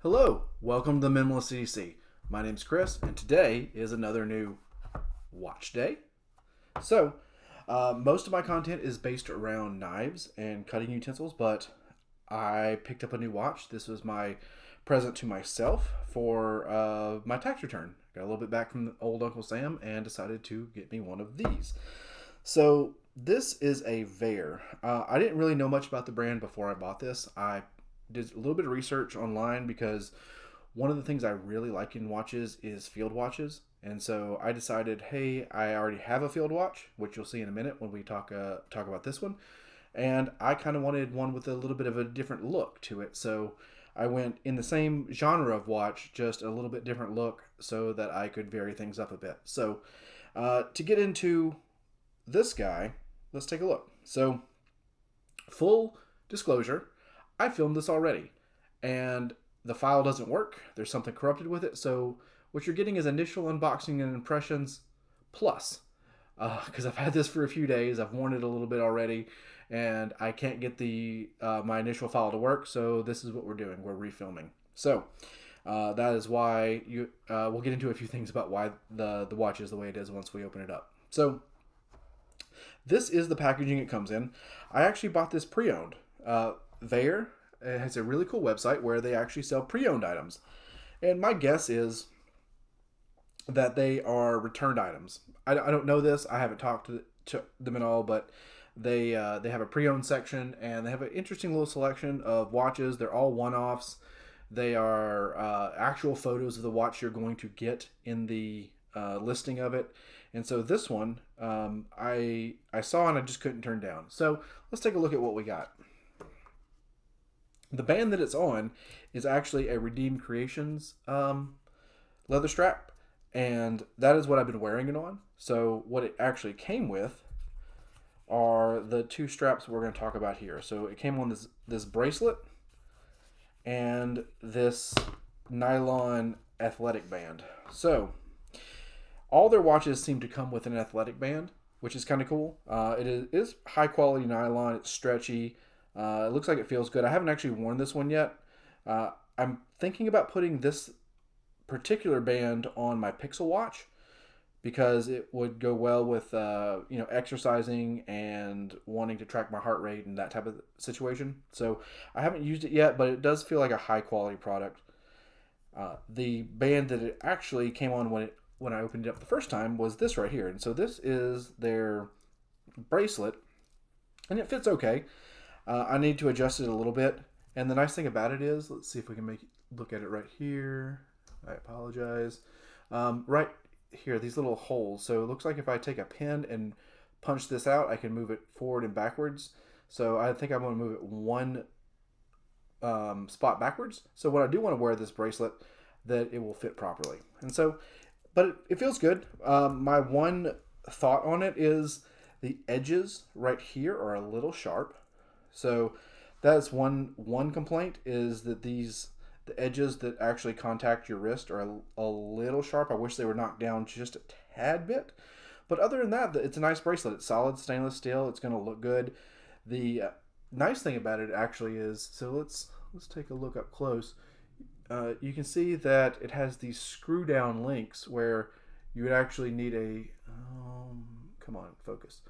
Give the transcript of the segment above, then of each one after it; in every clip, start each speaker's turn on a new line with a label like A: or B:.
A: Hello, welcome to the Minimalist CDC. My name's Chris, and today is another new watch day. Most of my content is based around knives and cutting utensils, but I picked up a new watch. This was my present to myself for my tax return. Got a little bit back from old Uncle Sam and decided to get me one of these. So, this is a Vaer. I didn't really know much about the brand before I bought this. I did a little bit of research online because one of the things I really like in watches is field watches. And so I decided, hey, I already have a field watch, which you'll see in a minute when we talk about this one. And I kind of wanted one with a little bit of a different look to it. So I went in the same genre of watch, just a little bit different look so that I could vary things up a bit. So to get into this guy, let's take a look. So full disclosure, I filmed this already, and the file doesn't work. There's something corrupted with it. So what you're getting is initial unboxing and impressions plus, because I've had this for a few days. I've worn it a little bit already, and I can't get the my initial file to work. So this is what we're doing. We're refilming. So that is why we'll get into a few things about why the watch is the way it is once we open it up. So this is the packaging it comes in. I actually bought this pre-owned. Vaer has a really cool website where they actually sell pre-owned items. And my guess is that they are returned items. I don't know this. I haven't talked to them at all, but they have a pre-owned section, and they have an interesting little selection of watches. They're all one-offs. They are actual photos of the watch you're going to get in the listing of it. And so this one I saw and I just couldn't turn down. So let's take a look at what we got. The band that it's on is actually a Redeemed Creations leather strap, and that is what I've been wearing it on. So what it actually came with are the two straps we're going to talk about here. So it came on this bracelet and this nylon athletic band. So all their watches seem to come with an athletic band, which is kind of cool. It is high quality nylon. It's stretchy. It looks like it feels good. I haven't actually worn this one yet. I'm thinking about putting this particular band on my Pixel watch because it would go well with exercising and wanting to track my heart rate and that type of situation. So I haven't used it yet, but it does feel like a high quality product. The band that it actually came on when I opened it up the first time was this right here. And so this is their bracelet, and it fits okay. I need to adjust it a little bit. And the nice thing about it is, let's see if we can look at it right here. I apologize. Right here, these little holes. So it looks like if I take a pen and punch this out, I can move it forward and backwards. So I think I'm going to move it one spot backwards. So when I do want to wear this bracelet, that it will fit properly. And so, but it feels good. My one thought on it is the edges right here are a little sharp. So that's one complaint, is that the edges that actually contact your wrist are a little sharp. I wish they were knocked down just a tad bit. But other than that, it's a nice bracelet. It's solid stainless steel. It's going to look good. The nice thing about it actually is, so let's take a look up close. You can see that it has these screw down links where you would actually need a come on, focus.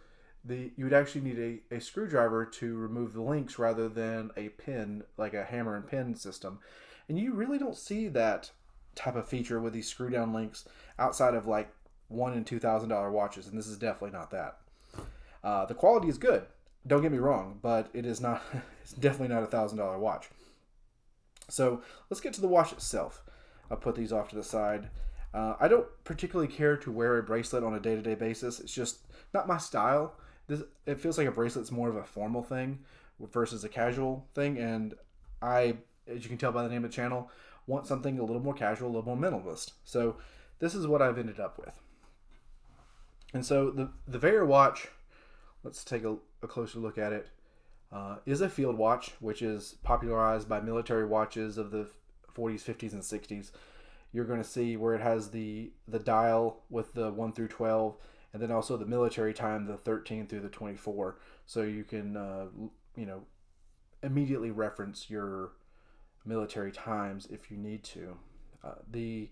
A: You would actually need a screwdriver to remove the links rather than a pin, like a hammer and pin system. And you really don't see that type of feature with these screw down links outside of like $1,000 and $2,000 watches, and this is definitely not that. The quality is good, don't get me wrong, but it is not. It's definitely not $1,000 watch. So let's get to the watch itself. I'll put these off to the side. I don't particularly care to wear a bracelet on a day-to-day basis. It's just not my style. It feels like a bracelet's more of a formal thing versus a casual thing, and I, as you can tell by the name of the channel, want something a little more casual, a little more minimalist. So this is what I've ended up with. And so the Vaer watch, let's take a closer look at it, is a field watch, which is popularized by military watches of the 40s, 50s, and 60s. You're going to see where it has the dial with the 1 through 12, and then also the military time, the 13 through the 24. So you can, immediately reference your military times if you need to. The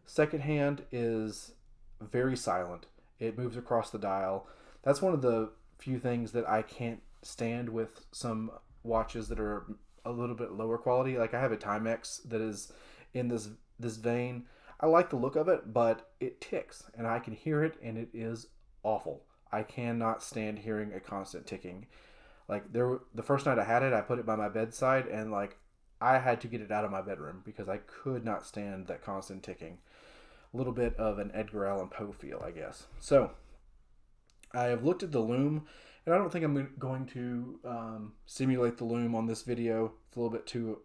A: second hand is very silent. It moves across the dial. That's one of the few things that I can't stand with some watches that are a little bit lower quality. Like I have a Timex that is in this vein. I like the look of it, but it ticks and I can hear it and it is awful. I cannot stand hearing a constant ticking. Like the first night I had it, I put it by my bedside and like I had to get it out of my bedroom because I could not stand that constant ticking. A little bit of an Edgar Allan Poe feel, I guess. So I have looked at the loom, and I don't think I'm going to simulate the loom on this video. It's a little bit too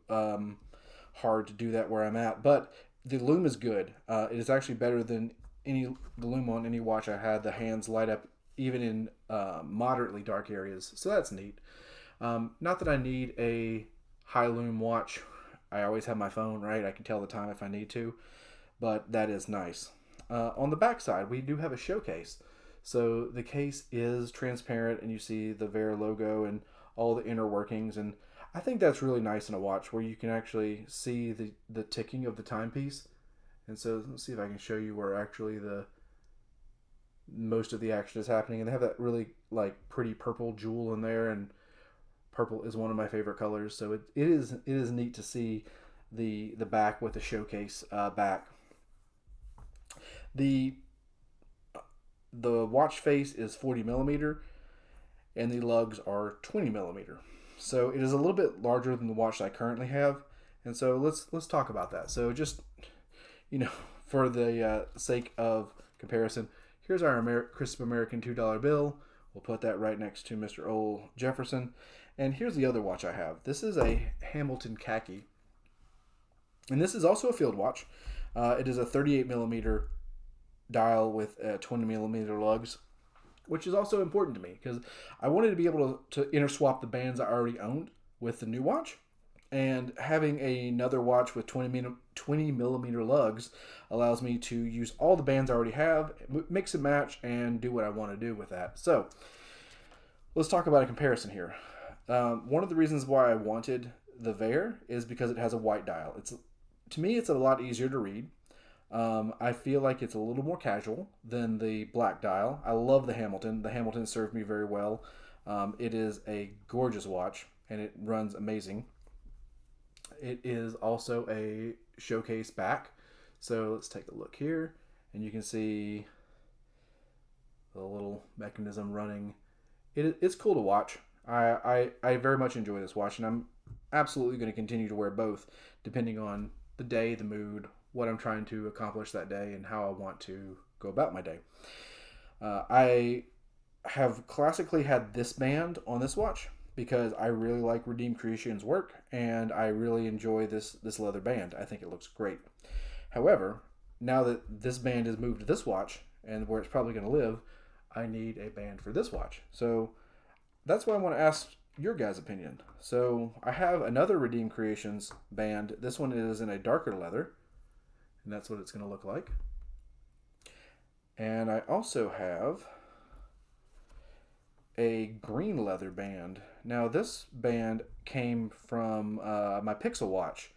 A: hard to do that where I'm at, but the loom is good. It is actually better than the loom on any watch I had. The hands light up even in moderately dark areas, so that's neat. Not that I need a high loom watch. I always have my phone, right? I can tell the time if I need to, but that is nice. On the back side, we do have a showcase. So the case is transparent and you see the Vaer logo and all the inner workings. And I think that's really nice in a watch where you can actually see the ticking of the timepiece. And so let's see if I can show you where actually the most of the action is happening. And they have that really like pretty purple jewel in there, and purple is one of my favorite colors. So it is neat to see the back with the showcase back. The watch face is 40 millimeter and the lugs are 20 millimeter. So it is a little bit larger than the watch that I currently have. And so let's talk about that. So just, for the sake of comparison, here's our crisp American $2 bill. We'll put that right next to Mr. Ole Jefferson. And here's the other watch I have. This is a Hamilton khaki. And this is also a field watch. It is a 38 millimeter dial with 20 millimeter lugs, which is also important to me because I wanted to be able to interswap the bands I already owned with the new watch, and having another watch with 20 millimeter lugs allows me to use all the bands I already have, mix and match, and do what I want to do with that. So let's talk about a comparison here. One of the reasons why I wanted the Vaer is because it has a white dial. To me, it's a lot easier to read. I feel like it's a little more casual than the black dial. I love the Hamilton. The Hamilton served me very well. It is a gorgeous watch, and it runs amazing. It is also a showcase back. So let's take a look here, and you can see the little mechanism running. It's cool to watch. I very much enjoy this watch, and I'm absolutely going to continue to wear both, depending on the day, the mood, what I'm trying to accomplish that day, and how I want to go about my day. I have classically had this band on this watch because I really like Redeemed Creations' work, and I really enjoy this leather band. I think it looks great. However, now that this band is moved to this watch, and where it's probably going to live, I need a band for this watch. So that's why I want to ask your guys' opinion. So I have another Redeemed Creations band. This one is in a darker leather, and that's what it's going to look like. And I also have a green leather band. Now this band came from my Pixel watch.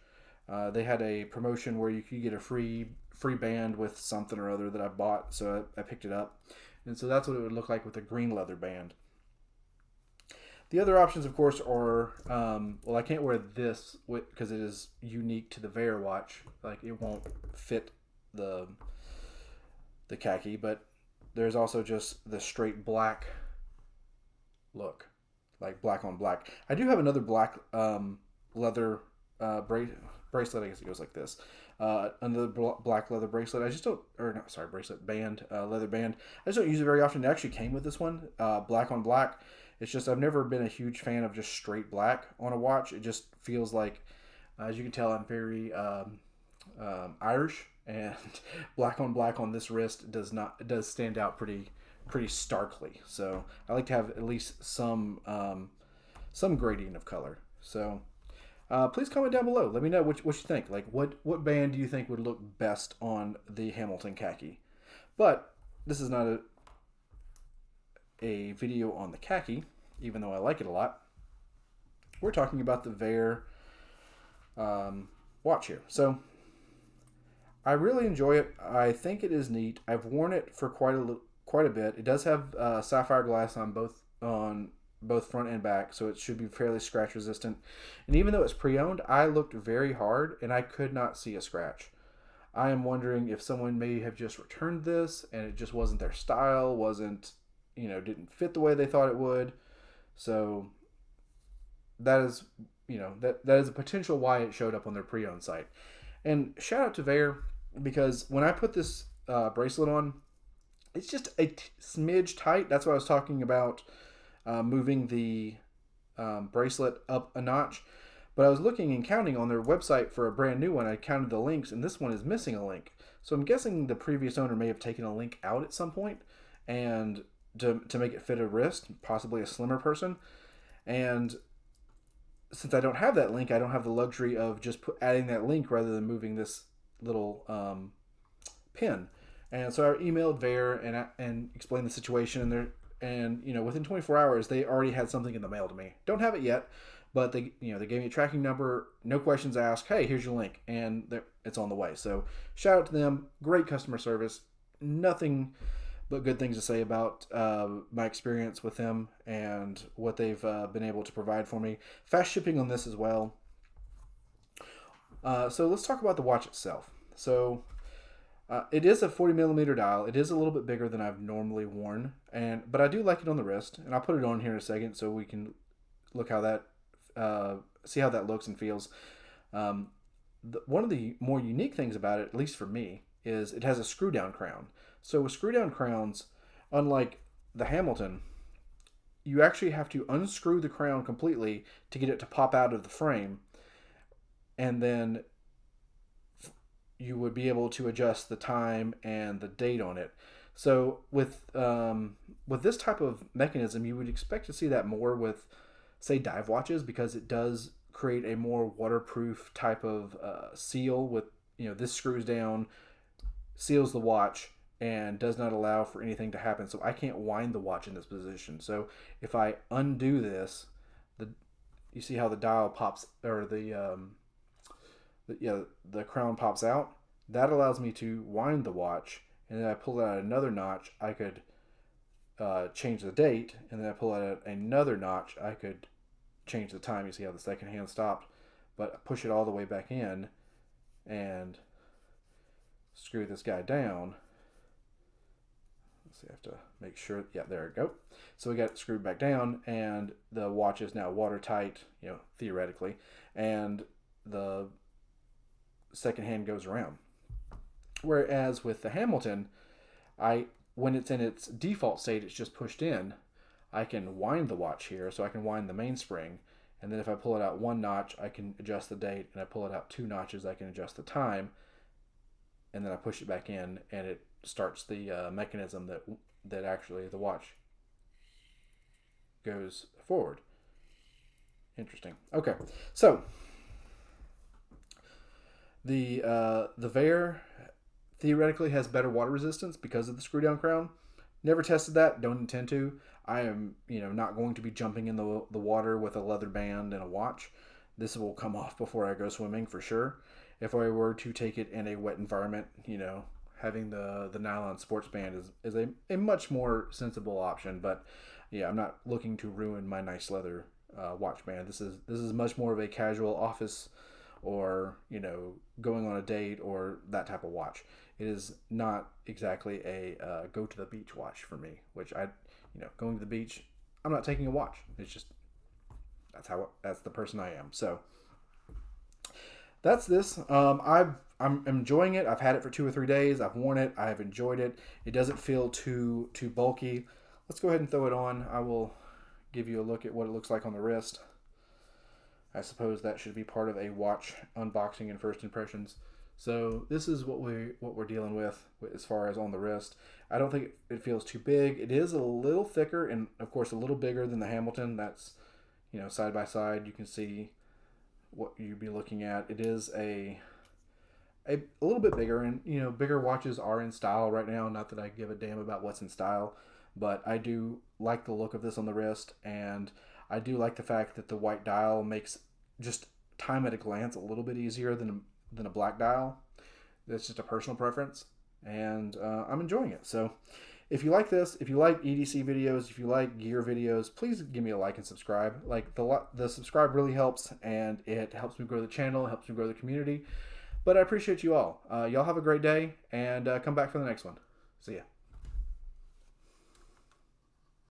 A: They had a promotion where you could get a free band with something or other that I bought, so I picked it up. And so that's what it would look like with a green leather band. The other options, of course, are, I can't wear this because it is unique to the Vaer watch. Like, it won't fit the khaki, but there's also just the straight black look, like black on black. I do have another black leather bracelet. I guess it goes like this. Another black leather bracelet. I just don't, or not, sorry, bracelet band, leather band. I just don't use it very often. It actually came with this one, black on black. It's just I've never been a huge fan of just straight black on a watch. It just feels like, as you can tell, I'm very Irish, and black on this wrist does stand out pretty starkly. So I like to have at least some gradient of color. So please comment down below. Let me know what you think. Like what band do you think would look best on the Hamilton khaki? But this is not a video on the khaki, even though I like it a lot. We're talking about the Vaer watch here. So I really enjoy it. I think it is neat. I've worn it for quite a bit. It does have sapphire glass on both front and back, so it should be fairly scratch resistant. And even though it's pre-owned, I looked very hard and I could not see a scratch. I am wondering if someone may have just returned this and it just wasn't their style, wasn't, didn't fit the way they thought it would. So that is, that is a potential why it showed up on their pre-owned site. And shout out to Vaer, because when I put this bracelet on, it's just a smidge tight. That's what I was talking about, moving the bracelet up a notch. But I was looking and counting on their website for a brand new one. I counted the links, and this one is missing a link. So I'm guessing the previous owner may have taken a link out at some point, and to make it fit a wrist, possibly a slimmer person. And since I don't have that link, I don't have the luxury of just adding that link rather than moving this little pin. And so I emailed Vaer and explained the situation, and within 24 hours they already had something in the mail to me. Don't have it yet, but they gave me a tracking number, no questions asked. Hey, here's your link, and it's on the way. So shout out to them. Great customer service. Nothing but good things to say about my experience with them and what they've been able to provide for me. Fast shipping on this as well. So let's talk about the watch itself. So it is a 40 millimeter dial. It is a little bit bigger than I've normally worn, but I do like it on the wrist, and I'll put it on here in a second so we can look how that see how that looks and feels. One of the more unique things about it, at least for me, is it has a screw down crown. So with screw down crowns, unlike the Hamilton, you actually have to unscrew the crown completely to get it to pop out of the frame, and then you would be able to adjust the time and the date on it. So with this type of mechanism, you would expect to see that more with, say, dive watches, because it does create a more waterproof type of seal. With this screws down, seals the watch, and does not allow for anything to happen. So I can't wind the watch in this position. So if I undo this, you see how the dial pops, or the crown pops out. That allows me to wind the watch, and then I pull it out another notch. I could change the date, and then I pull out another notch. I could change the time. You see how the second hand stopped, but push it all the way back in and screw this guy down. Let's see, I have to make sure. Yeah, there we go. So we got it screwed back down, and the watch is now watertight, theoretically, and the second hand goes around. Whereas with the Hamilton, when it's in its default state, it's just pushed in. I can wind the watch here, so I can wind the mainspring, and then if I pull it out one notch, I can adjust the date, and I pull it out two notches, I can adjust the time, and then I push it back in, and it starts the mechanism that actually the watch goes forward. Interesting. Okay, so the Vaer theoretically has better water resistance because of the screw down crown. Never tested that. Don't intend to. I am not going to be jumping in the water with a leather band and a watch. This will come off before I go swimming for sure. If I were to take it in a wet environment, having the nylon sports band is a much more sensible option. But yeah, I'm not looking to ruin my nice leather watch band. This is much more of a casual office, or going on a date, or that type of watch. It is not exactly a go to the beach watch for me, which going to the beach, I'm not taking a watch. It's just that's the person I am. So that's this. I'm enjoying it. I've had it for 2 or 3 days. I've worn it. I have enjoyed it. It doesn't feel too bulky. Let's go ahead and throw it on. I will give you a look at what it looks like on the wrist. I suppose that should be part of a watch unboxing and first impressions. So this is what we're dealing with as far as on the wrist. I don't think it feels too big. It is a little thicker and of course a little bigger than the Hamilton. That's side by side you can see what you'd be looking at. It is a little bit bigger, and bigger watches are in style right now. Not that I give a damn about what's in style, but I do like the look of this on the wrist, and I do like the fact that the white dial makes just time at a glance a little bit easier than a black dial. That's just a personal preference, and I'm enjoying it. So if you like this, if you like EDC videos, if you like gear videos, please give me a like and subscribe. Like the subscribe really helps, and it helps me grow the channel, helps me grow the community. But I appreciate you all. Y'all have a great day, and come back for the next one. See ya.